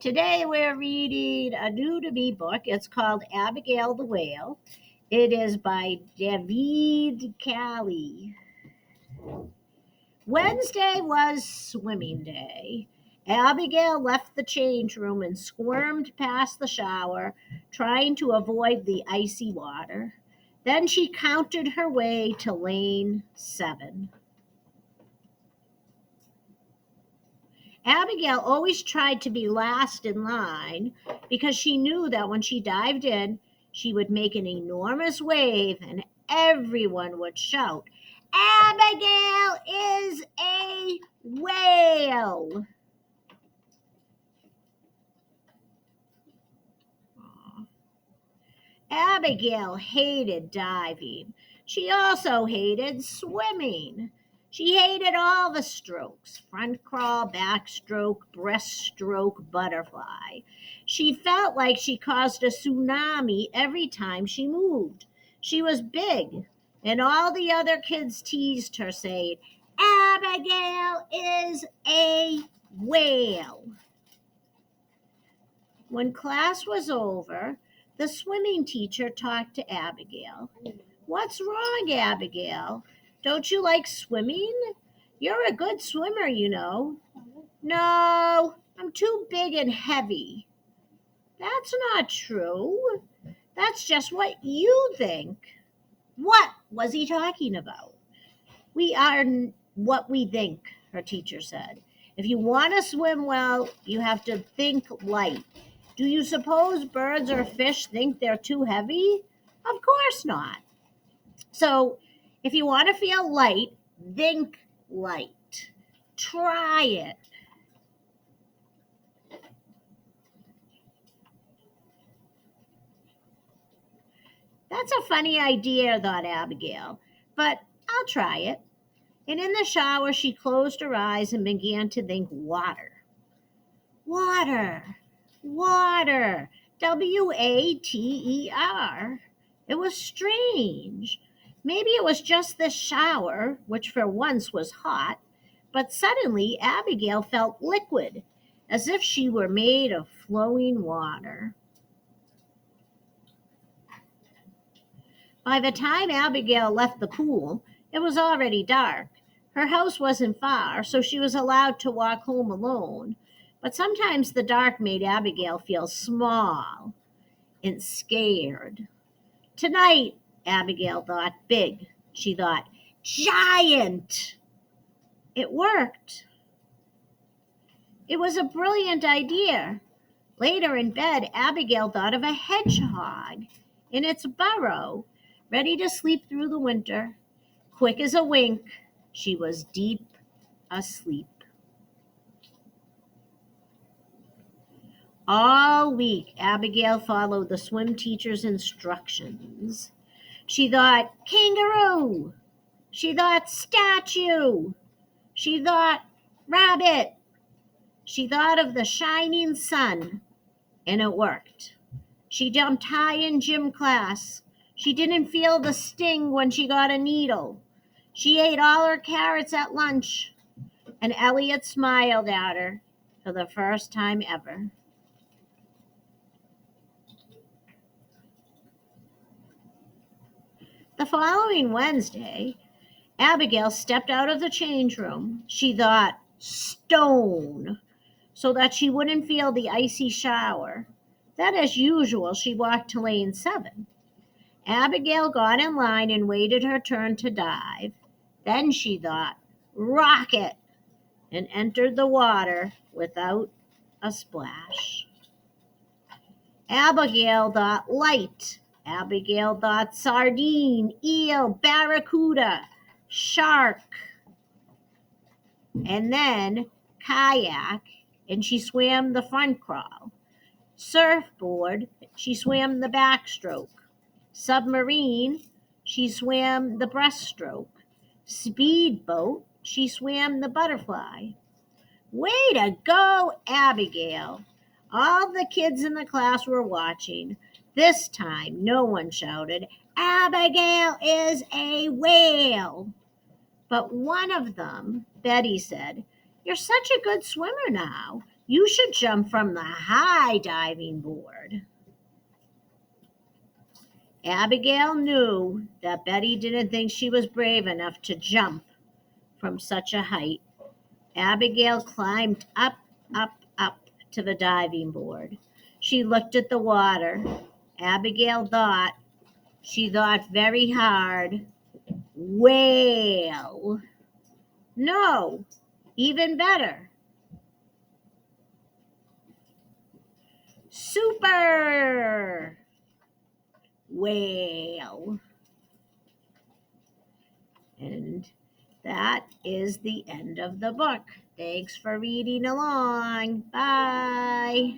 Today we're reading a new to me book. It's called Abigail the Whale. It is by Davide Cali. Wednesday was swimming day. Abigail left the change room and squirmed past the shower, trying to avoid the icy water. Then she counted her way to lane 7. Abigail always tried to be last in line because she knew that when she dived in, she would make an enormous wave and everyone would shout, "Abigail is a whale!" Abigail hated diving. She also hated swimming. She hated all the strokes: front crawl, backstroke, breaststroke, butterfly. She felt like she caused a tsunami every time she moved. She was big, and all the other kids teased her, saying, "Abigail is a whale." When class was over, the swimming teacher talked to Abigail. "What's wrong, Abigail? Don't you like swimming? You're a good swimmer, you know." "No, I'm too big and heavy." "That's not true. That's just what you think." What was he talking about? "We are what we think," her teacher said. "If you want to swim well, you have to think light. Do you suppose birds or fish think they're too heavy? Of course not. So, if you want to feel light, think light. Try it." That's a funny idea, thought Abigail, but I'll try it. And in the shower, she closed her eyes and began to think water. Water, water, water. It was strange. Maybe it was just the shower, which for once was hot, but suddenly Abigail felt liquid, as if she were made of flowing water. By the time Abigail left the pool, it was already dark. Her house wasn't far, so she was allowed to walk home alone. But sometimes the dark made Abigail feel small and scared. Tonight, Abigail thought big. She thought giant. It worked. It was a brilliant idea. Later in bed, Abigail thought of a hedgehog in its burrow, ready to sleep through the winter. Quick as a wink, she was deep asleep. All week, Abigail followed the swim teacher's instructions. She thought kangaroo. She thought statue. She thought rabbit. She thought of the shining sun, and it worked. She jumped high in gym class. She didn't feel the sting when she got a needle. She ate all her carrots at lunch, and Elliot smiled at her for the first time ever. The following Wednesday, Abigail stepped out of the change room. She thought stone, so that she wouldn't feel the icy shower. Then, as usual, she walked to lane 7. Abigail got in line and waited her turn to dive. Then she thought rocket and entered the water without a splash. Abigail thought light. Abigail thought sardine, eel, barracuda, shark, and then kayak, and she swam the front crawl. Surfboard, she swam the backstroke. Submarine, she swam the breaststroke. Speedboat, she swam the butterfly. Way to go, Abigail! All the kids in the class were watching. This time, no one shouted, "Abigail is a whale." But one of them, Betty, said, "You're such a good swimmer now. You should jump from the high diving board. Abigail knew that Betty didn't think she was brave enough to jump from such a height. Abigail climbed up, up, up to the diving board. She looked at the water. Abigail thought. She thought very hard. Whale. No, even better. Super whale. And that is the end of the book. Thanks for reading along. Bye.